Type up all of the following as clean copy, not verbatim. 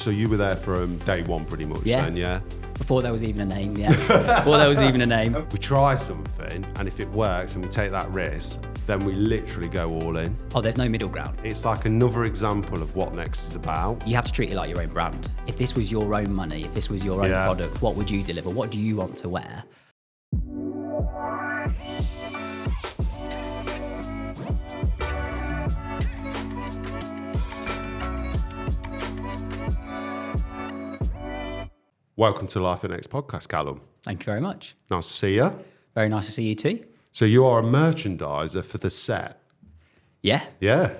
So you were there from day one pretty much then, yeah? Before there was even a name, yeah. Before there was even a name. We try something, and if it works and we take that risk, then we literally go all in. Oh, there's no middle ground. It's like another example of what Next is about. You have to treat it like your own brand. If this was your own money, if this was your own product, what would you deliver? What do you want to wear? Welcome to Life at Next podcast, Callum. Thank you very much. Nice to see you. Very nice to see you too. So you are a merchandiser for the set. Yeah. Yeah.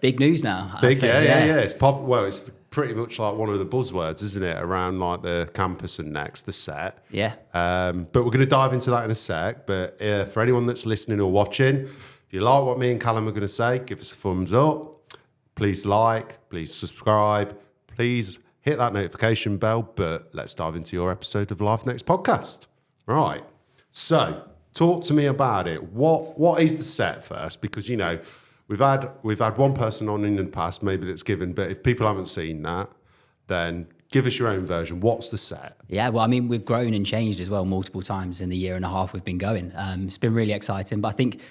Big news now. Big, yeah. It's it's pretty much like one of the buzzwords, isn't it, around like the campus and Next, the set. Yeah. But we're going to dive into that in a sec. But for anyone that's listening or watching, if you like what me and Callum are going to say, give us a thumbs up. Please like, please subscribe, please hit that notification bell. But let's dive into your episode of Life Next podcast. Right. So talk to me about it. What is the set first? Because, you know, we've had one person on in the past, maybe that's given, but if people haven't seen that, then give us your own version. What's the set? Yeah, well, I mean, we've grown and changed as well multiple times in the year and a half we've been going. It's been really exciting, but I think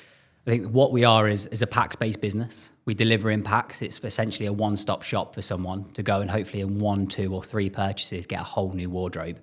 what we are is a packs-based business. We deliver in packs. It's essentially a one-stop shop for someone to go and hopefully in 1, 2 or 3 purchases get a whole new wardrobe.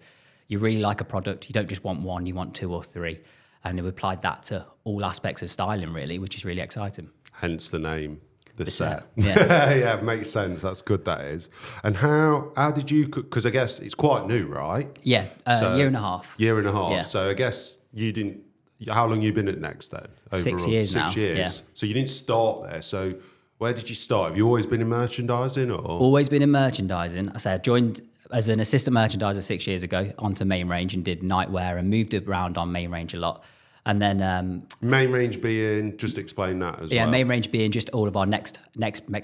You really like a product, you don't just want one, you want 2 or 3. And we've applied that to all aspects of styling, really, which is really exciting. Hence the name, the set. Yeah. Yeah, makes sense. That's good, that is. And how did you, because I guess it's quite new, right? Yeah, year and a half. Year and a half. Yeah. So I guess you didn't, how long you been at Next then? Overall? 6 years now. 6 years. Yeah. So you didn't start there. So where did you start? Have you always been in merchandising or? Always been in merchandising. I joined as an assistant merchandiser 6 years ago onto main range and did nightwear and moved around on main range a lot. And then main range being, just explain that as well. Yeah, main range being just all of our next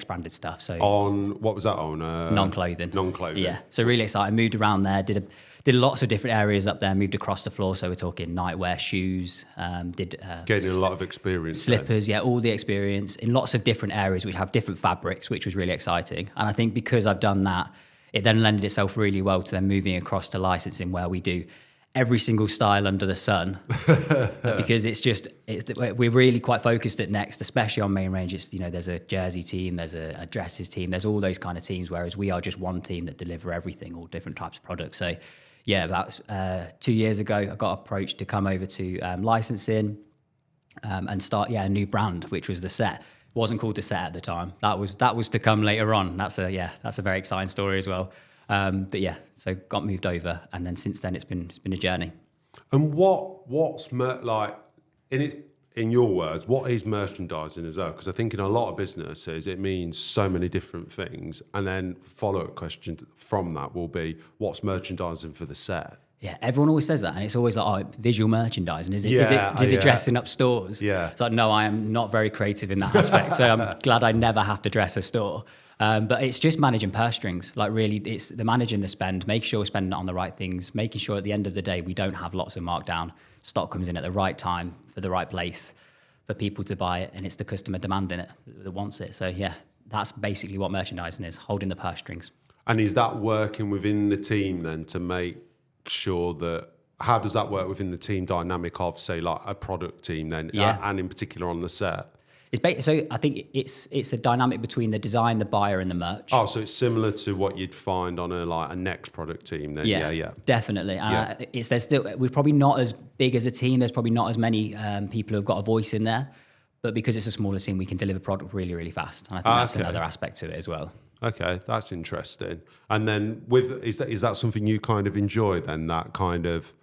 branded stuff. So on what was that on? Non-clothing. Non-clothing. Yeah. So really excited. Moved around there. Did lots of different areas up there. Moved across the floor. So we're talking nightwear, shoes. Gaining a lot of experience. Slippers. Then. Yeah, all the experience in lots of different areas. We have different fabrics, which was really exciting. And I think because I've done that, it then lended itself really well to then moving across to licensing, where we do every single style under the sun, because we're really quite focused at Next, especially on main range. It's, you know, there's a jersey team, there's a dresses team, there's all those kind of teams, whereas we are just one team that deliver everything, all different types of products. So yeah, about 2 years ago, I got approached to come over to licensing and start a new brand, which was the set. It wasn't called the set at the time. That was to come later on. That's a very exciting story as well. But yeah, so got moved over, and then since then it's been a journey. And what's like in your words, what is merchandising as well? Because I think in a lot of businesses it means so many different things, and then follow-up question from that will be, what's merchandising for the set? Yeah, everyone always says that, and it's always like, visual merchandising. Is it dressing up stores? Yeah, it's like, no, I am not very creative in that aspect. So I'm glad I never have to dress a store. But it's just managing purse strings. Like really, it's the managing the spend, making sure we're spending it on the right things, making sure at the end of the day we don't have lots of markdown. Stock comes in at the right time for the right place for people to buy it, and it's the customer demanding it that wants it. So yeah, that's basically what merchandising is, holding the purse strings. And is that working within the team then to make sure that, how does that work within the team dynamic of, say, like a product team then, and in particular on the set? So I think it's a dynamic between the design, the buyer, and the merch. Oh, so it's similar to what you'd find on a Next product team then. Yeah, definitely. And we're probably not as big as a team. There's probably not as many people who've got a voice in there, but because it's a smaller team, we can deliver product really, really fast. And I think that's another aspect to it as well. Okay, that's interesting. And then is that something you kind of enjoy then, that kind of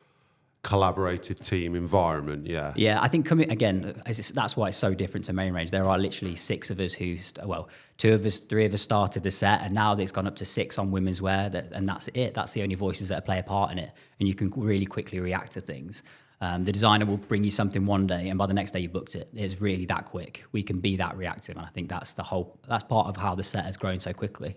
collaborative team environment? Yeah, I think that's why it's so different to main range. There are literally 6 of us 3 of us started the set, and now it's gone up to 6 on women's wear, and that's it. That's the only voices that play a part in it, and you can really quickly react to things. The designer will bring you something one day, and by the next day you booked it. It's really that quick. We can be that reactive, and I think that's part of how the set has grown so quickly.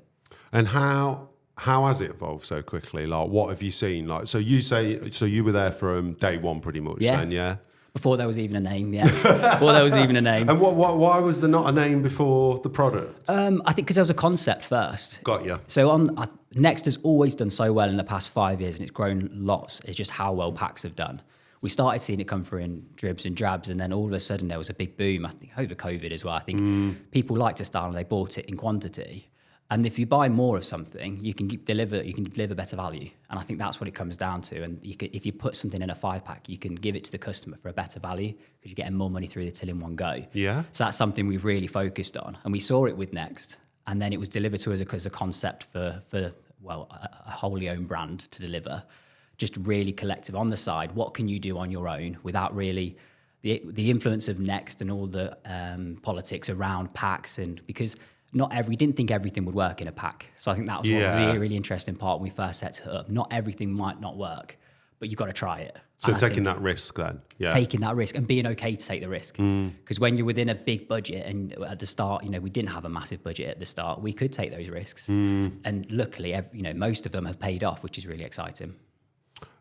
And how has it evolved so quickly? Like, what have you seen? Like, so you were there from day one pretty much then, yeah? Before there was even a name, yeah. Before there was even a name. And why was there not a name before the product? I think because there was a concept first. Got you. So Next has always done so well in the past 5 years, and it's grown lots. It's just how well packs have done. We started seeing it come through in dribs and drabs, and then all of a sudden there was a big boom, I think, over COVID as well. I think people liked a style and they bought it in quantity. And if you buy more of something, you can deliver better value. And I think that's what it comes down to. And if you put something in a 5-pack, you can give it to the customer for a better value because you're getting more money through the till in one go. Yeah. So that's something we've really focused on. And we saw it with Next. And then it was delivered to us as a concept for a wholly owned brand to deliver. Just really collective on the side. What can you do on your own without really the influence of Next and all the politics around packs? And because we didn't think everything would work in a pack. So I think that was one really, really interesting part when we first set it up. Not everything might not work, but you've got to try it. So taking that risk then? Yeah. Taking that risk and being okay to take the risk. Because when you're within a big budget and at the start, we didn't have a massive budget at the start, we could take those risks. And luckily, most of them have paid off, which is really exciting.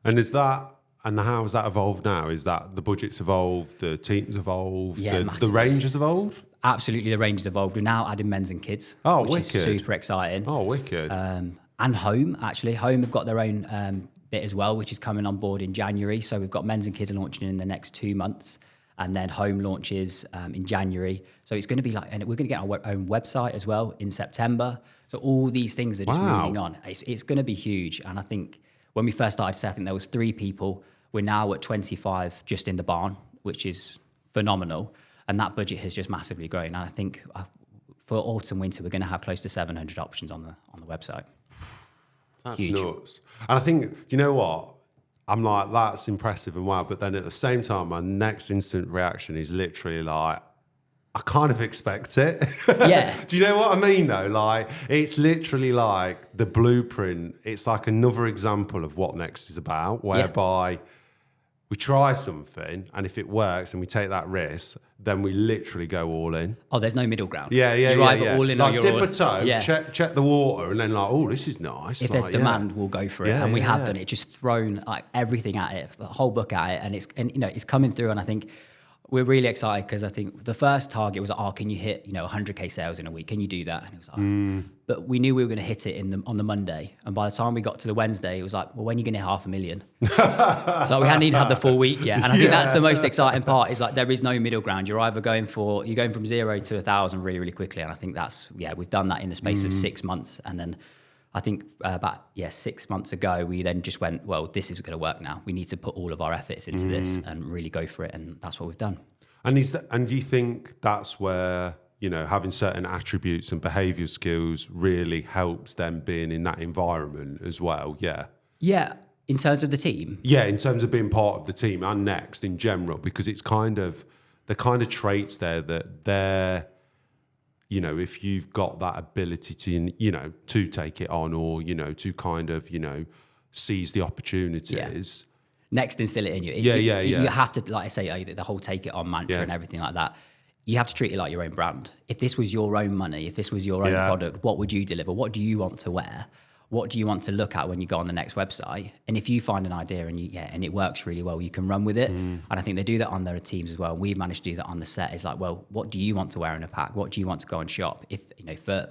And how has that evolved now? Is that the budget's evolved, the team's evolved, the range has evolved? Absolutely, the range has evolved. We're now adding men's and kids, which is super exciting. Oh, wicked. And Home, actually. Home have got their own bit as well, which is coming on board in January. So we've got men's and kids launching in the next 2 months. And then Home launches in January. So it's going to be and we're going to get our own website as well in September. So all these things are just moving on. It's going to be huge. And I think when we first started, I think there was 3 people. We're now at 25 just in the barn, which is phenomenal. And that budget has just massively grown. And I think for autumn, winter, we're going to have close to 700 options on the website. That's huge. Nuts. And I think, do you know what? I'm like, that's impressive and wow. But then at the same time, my next instant reaction is literally like, I kind of expect it. Yeah. Do you know what I mean, though? Like, it's literally like the blueprint. It's like another example of what Next is about, whereby we try something, and if it works and we take that risk, then we literally go all in. Oh, there's no middle ground. Yeah. You're either all in like or dip you're a toe, yeah. check the water, and then like, oh, this is nice. If there's demand, we'll go for it. Yeah, and we have done it, just thrown like everything at it, the whole book at it, and it's coming through. And I think we're really excited because I think the first target was, can you hit 100k sales in a week? Can you do that? And it was like, but we knew we were going to hit it on the Monday. And by the time we got to the Wednesday, it was like, well, when are you going to hit 500,000? So we hadn't even had the full week yet. And I think that's the most exciting part is like, there is no middle ground. You're either going from 0 to 1,000 really, really quickly. And I think we've done that in the space of 6 months. And then I think about 6 months ago, we then just went, well, this is going to work now. We need to put all of our efforts into this and really go for it. And that's what we've done. And do you think that's where, having certain attributes and behaviour skills really helps them being in that environment as well? Yeah. Yeah. In terms of the team? Yeah, in terms of being part of the team and Next in general, because it's the kind of traits there that they're, if you've got that ability to take it on or, to kind of, seize the opportunities. Yeah. Next, instill it in you. Yeah. You have to, like I say, the whole take it on mantra and everything like that. You have to treat it like your own brand. If this was your own money, if this was your own product, what would you deliver? What do you want to wear? What do you want to look at when you go on the Next website? And if you find an idea and it works really well, you can run with it. And I think they do that on their teams as well. We've managed to do that on the set. It's like, well, what do you want to wear in a pack? What do you want to go and shop? If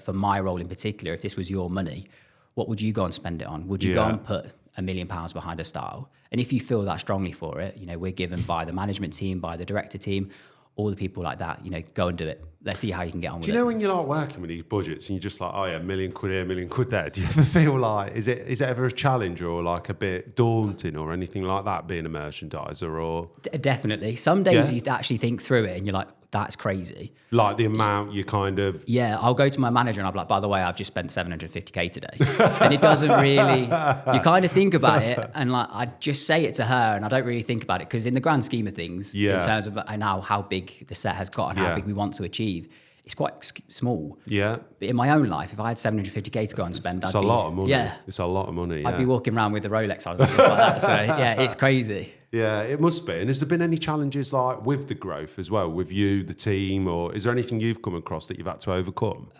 for my role in particular, if this was your money, what would you go and spend it on? Would you go and put £1 million behind a style? And if you feel that strongly for it, we're given by the management team, by the director team, all the people like that, go and do it. Let's see how you can get on with it. Do you know when you're like working with these budgets and you're just like, £1 million here, £1 million there? Do you ever feel like, is it ever a challenge or like a bit daunting or anything like that being a merchandiser or? Definitely. Some days you actually think through it and you're like, that's crazy. Like the amount you kind of... Yeah, I'll go to my manager and I'll be like, by the way, I've just spent 750k today. And it doesn't really... You kind of think about it and like I just say it to her and I don't really think about it because in the grand scheme of things, in terms of now how big the set has got and how big we want to achieve, it's quite small. Yeah. But in my own life, if I had 750k to go and spend, It's a lot of money. Yeah. It's a lot of money. I'd be walking around with the Rolex on and stuff like that. So yeah, it's crazy. Yeah, it must be. And has there been any challenges like with the growth as well, with you, the team, or is there anything you've come across that you've had to overcome?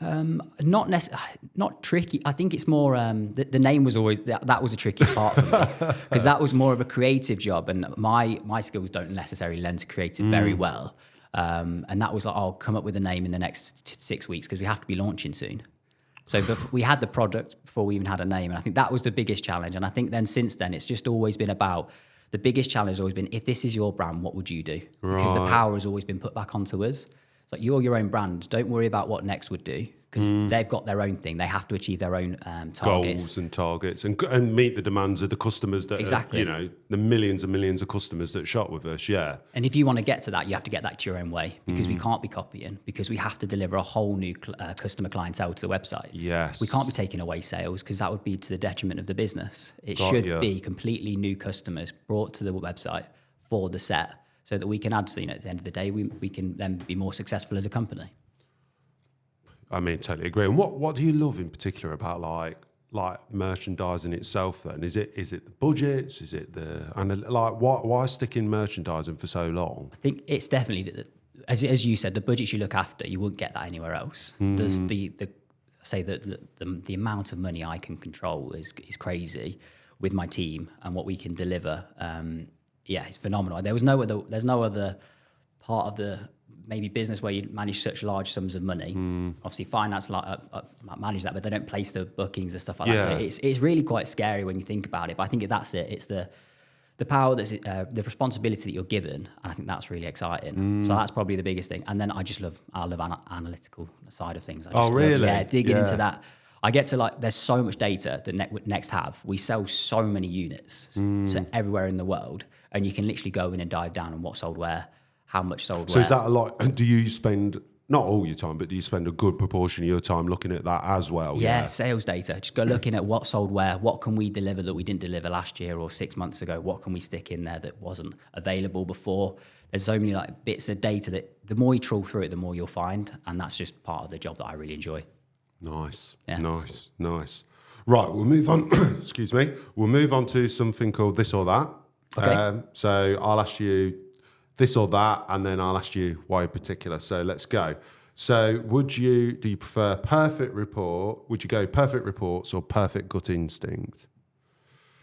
Not tricky. I think it's more the name was always that was the trickiest part for me because that was more of a creative job, and my skills don't necessarily lend to creative very well. And that was like, I'll come up with a name in the next 6 weeks because we have to be launching soon. So we had the product before we even had a name, and I think that was the biggest challenge. And I think then since then, it's just always been about. The biggest challenge has always been, if this is your brand, what would you do? Because the power has always been put back onto us. It's like, you're your own brand. Don't worry about what Next would do because they've got their own thing. They have to achieve their own targets. Goals and targets and meet the demands of the customers that Exactly. are, the millions and millions of customers that shop with us, yeah. And if you want to get to that, you have to get that to your own way because we can't be copying because we have to deliver a whole new customer clientele to the website. Yes. We can't be taking away sales because that would be to the detriment of the business. It should be completely new customers brought to the website for the set so that we can add, at the end of the day, we can then be more successful as a company. I mean, totally agree. And what do you love in particular about like merchandising itself then? Is it the budgets? Is it why stick in merchandising for so long? I think it's definitely, as you said, the budgets you look after, you wouldn't get that anywhere else. There's the amount of money I can control is crazy with my team and what we can deliver. It's phenomenal. There's no other part of the maybe business where you manage such large sums of money. Obviously, finance manage that, but they don't place the bookings and stuff like that. So it's really quite scary when you think about it. But I think that's it. It's the power, that's the responsibility that you're given, and I think that's really exciting. So that's probably the biggest thing. And then I love analytical side of things. I just love, digging into that. I get to there's so much data that Next have. We sell so many units so everywhere in the world, and you can literally go in and dive down on what sold where, how much sold where. So is that a lot? And do you spend, not all your time, but do you spend a good proportion of your time looking at that as well? Yeah, sales data. Just go looking at what sold where, what can we deliver that we didn't deliver last year or 6 months ago, what can we stick in there that wasn't available before. There's so many bits of data that the more you trawl through it, the more you'll find, and that's just part of the job that I really enjoy. Nice. Right, we'll move on. Excuse me. We'll move on to something called This or That. Okay. So I'll ask you this or that, and then I'll ask you why in particular. So let's go. So do you prefer perfect report? Would you go perfect reports or perfect gut instinct?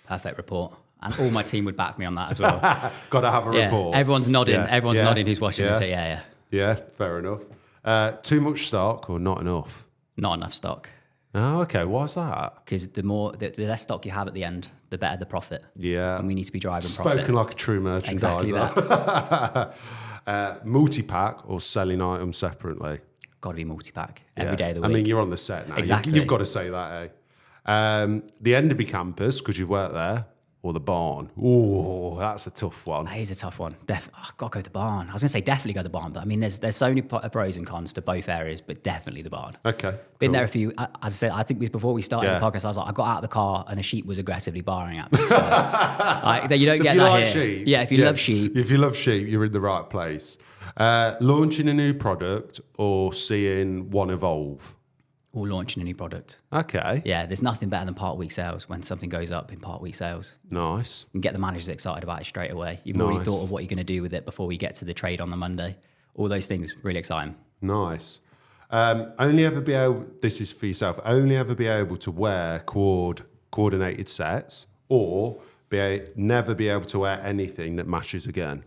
Perfect report. And all my team would back me on that as well. Got to have a report. Everyone's nodding. Everyone's nodding who's watching this. Yeah. Yeah, fair enough. Too much stock or not enough? Not enough stock. Oh, okay. Why's that? Because the less stock you have at the end, the better the profit. Yeah. And we need to be driving profit. Spoken like a true merchandiser. Exactly that. Multi-pack or selling items separately? Got to be multi-pack every day of the week. I mean, you're on the set now. Exactly. You've got to say that, eh? The Enderby campus, because you've worked there, or the barn? Oh, that's a tough one. That is a tough one. Got to go to the barn. I was going to say definitely go to the barn, but I mean, there's so many pros and cons to both areas, but definitely the barn. Okay. Been there a few, as I said, I think before we started the podcast, I was like, I got out of the car and a sheep was aggressively barring at me. So, you don't get that here. Sheep, yeah, if you love sheep. If you love sheep, you're in the right place. Launching a new product or seeing one evolve? Or launching a new product. Okay. Yeah, there's nothing better than part week sales when something goes up in part week sales. Nice. You can get the managers excited about it straight away. You've already thought of what you're going to do with it before we get to the trade on the Monday. All those things, really exciting. Nice. This is for yourself, only ever be able to wear coordinated sets or never be able to wear anything that matches again.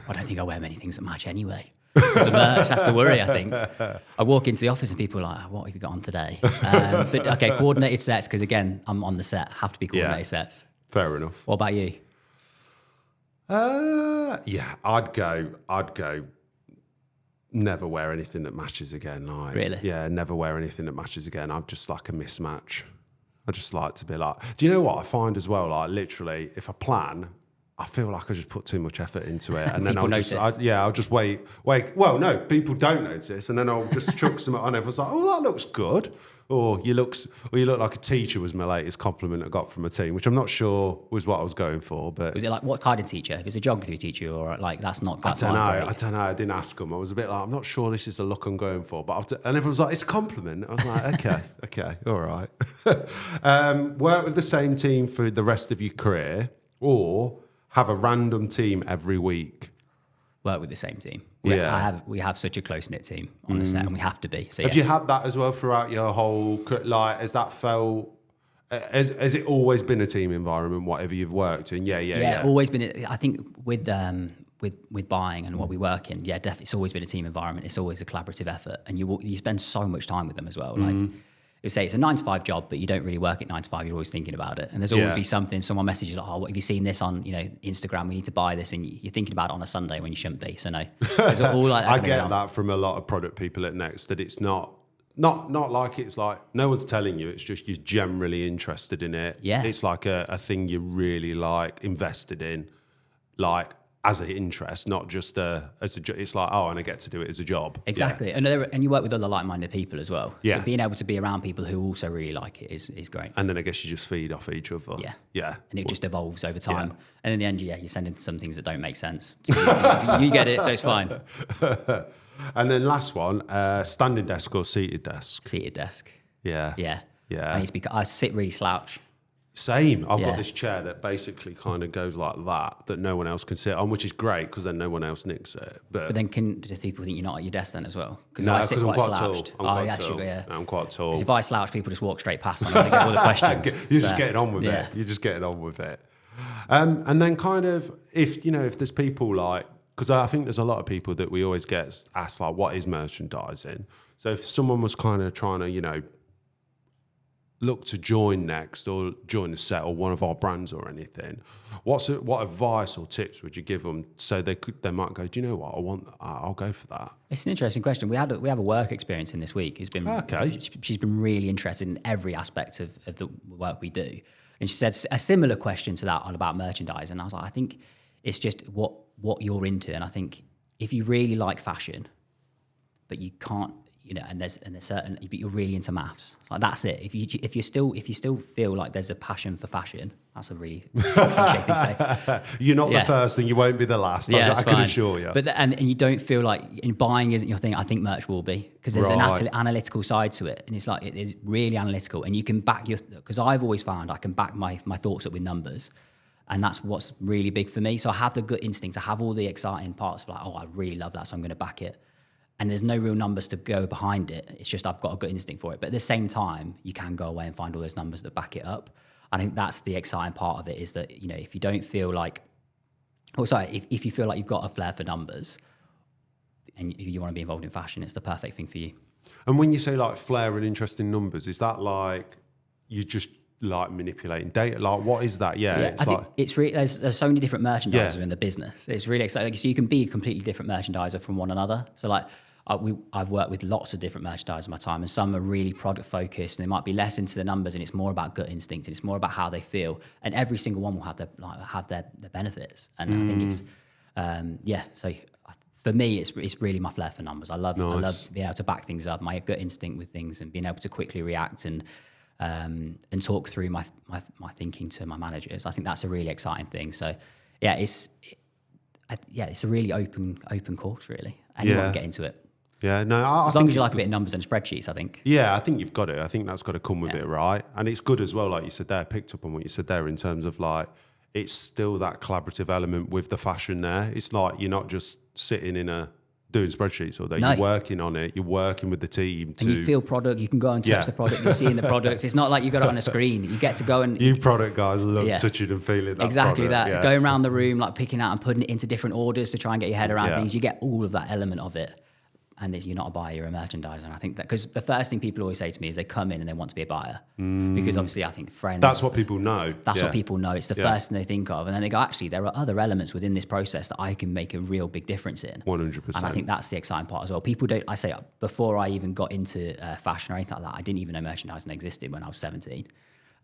I don't think I wear many things that match anyway. It's a merch, that's the worry, I think. I walk into the office and people are like, what have you got on today? But okay, coordinated sets, because again, I'm on the set, have to be coordinated sets. Fair enough. What about you? I'd go never wear anything that matches again. Really? Yeah, never wear anything that matches again. I'm just like a mismatch. I just like to be like, do you know what I find as well? Like literally, if I plan I feel like I just put too much effort into it, and then People I'll just wait. Well, no, people don't notice, and then I'll just chuck something on. Everyone's like, "Oh, that looks good," or you look like a teacher was my latest compliment I got from a team, which I'm not sure was what I was going for. But Was it like what kind of teacher? If it's a geography teacher, or like that's not. I don't know. I didn't ask them. I was a bit like, I'm not sure this is the look I'm going for. But and everyone's like, it's a compliment. I was like, okay, all right. Work with the same team for the rest of your career, or have a random team every week. Work with the same team. We have such a close knit team on the set, and we have to be. So have you had that as well throughout your whole? Like, has that felt? Has it always been a team environment, whatever you've worked in? Yeah. Always been. I think with buying and what we work in, definitely, it's always been a team environment. It's always a collaborative effort, and you spend so much time with them as well. Like, you say it's a 9 to 5 job, but you don't really work at 9 to 5. You're always thinking about it, and there's always be something. Someone messages like, "Oh, what have you seen this on? Instagram? We need to buy this," and you're thinking about it on a Sunday when you shouldn't be. So no, it's all like that. I get that from a lot of product people at Next, that it's not like it's like no one's telling you. It's just you're generally interested in it. Yeah, it's like a thing you're really like invested in, like as an interest, not just as a. It's like, oh, and I get to do it as a job. Exactly, and you work with other like-minded people as well. Yeah. So being able to be around people who also really like it is great. And then I guess you just feed off each other. Yeah. And it just evolves over time. Yeah. And in the end, you send in some things that don't make sense. So you get it, so it's fine. And then last one, standing desk or seated desk? Seated desk. Yeah. I sit really slouch. Same. I've got this chair that basically kind of goes like that no one else can sit on, which is great because then no one else nicks it. But then do people think you're not at your desk then as well? Because I sit quite slouched. Tall. I'm quite tall. Because if I slouch, people just walk straight past and I get all the questions. You're just getting on with it. You're just getting on with it. And then kind of if there's people like, because I think there's a lot of people that we always get asked like, what is merchandising? So if someone was kind of trying to, look to join Next or join the set or one of our brands or anything, what advice or tips would you give them so they might go, do you know what, I'll go for that? It's an interesting question. We have a work experience in this week who's been she's been really interested in every aspect of the work we do, and she said a similar question to that on about merchandise, and I was like, I think it's just what you're into, and I think if you really like fashion but you can't, and there's certain, but you're really into maths. Like that's it. If you still feel like there's a passion for fashion, that's a really cliche thing to say. You're not the first, and you won't be the last. I can assure you. But and you don't feel like in buying isn't your thing. I think merch will be, because there's an analytical side to it, and it's like it is really analytical, and you can back because I've always found I can back my thoughts up with numbers. And that's what's really big for me. So I have the gut instinct. I have all the exciting parts of like, oh, I really love that, so I'm going to back it. And there's no real numbers to go behind it. It's just I've got a good instinct for it. But at the same time, you can go away and find all those numbers that back it up. I think that's the exciting part of it, is that, if you don't feel like, if you feel like you've got a flair for numbers and you want to be involved in fashion, it's the perfect thing for you. And when you say like flair and interest in numbers, is that like you just like manipulating data? Like what is that? I think it's really, there's so many different merchandisers in the business. It's really exciting. So you can be a completely different merchandiser from one another. So like I've worked with lots of different merchandisers in my time, and some are really product focused, and they might be less into the numbers, and it's more about gut instinct, and it's more about how they feel. And every single one will have their benefits. And I think it's So for me, it's really my flair for numbers. I love being able to back things up, my gut instinct with things, and being able to quickly react and talk through my thinking to my managers. I think that's a really exciting thing. So it's a really open course, really. Anyone can get into it. Yeah, no. As long as you like a bit of numbers and spreadsheets, I think. Yeah, I think you've got it. I think that's got to come with it, right? And it's good as well, like you said there, picked up on what you said there in terms of like, it's still that collaborative element with the fashion there. It's like you're not just sitting doing spreadsheets all day. No. You're working on it. You're working with the team. And you feel product. You can go and touch the product. You're seeing the products. It's not like you got it on a screen. You get to go and... You product guys love touching and feeling that exactly product. That. Yeah. Going around the room, like picking out and putting it into different orders to try and get your head around things. You get all of that element of it. And you're not a buyer, you're a merchandiser. And I think that, because the first thing people always say to me is they come in and they want to be a buyer. Because obviously I think friends... That's what people know. That's what people know. It's the first thing they think of. And then they go, actually, there are other elements within this process that I can make a real big difference in. 100%. And I think that's the exciting part as well. People don't... I say, before I even got into fashion or anything like that, I didn't even know merchandising existed when I was 17.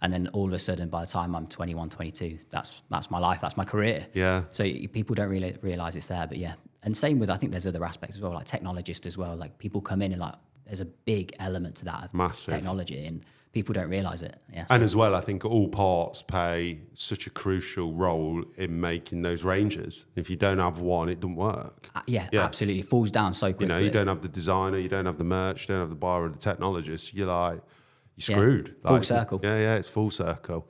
And then all of a sudden, by the time I'm 21, 22, that's my life, that's my career. Yeah. So people don't really realize it's there, but yeah. And same with, I think there's other aspects as well, like technologists as well. Like people come in and like, there's a big element to that of Massive. technology, and people don't realize it. Yeah. And as well, I think all parts play such a crucial role in making those ranges. If you don't have one, it doesn't work. Yeah, absolutely. It falls down so quickly. You know, you don't have the designer, you don't have the merch, you don't have the buyer or the technologist. You're screwed. Full circle. Yeah, it's full circle.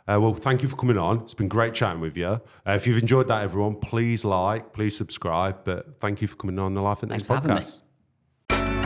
Well, thank you for coming on. It's been great chatting with you. If you've enjoyed that, everyone, please subscribe. But thank you for coming on the Life and Things Thanks for having me. podcast.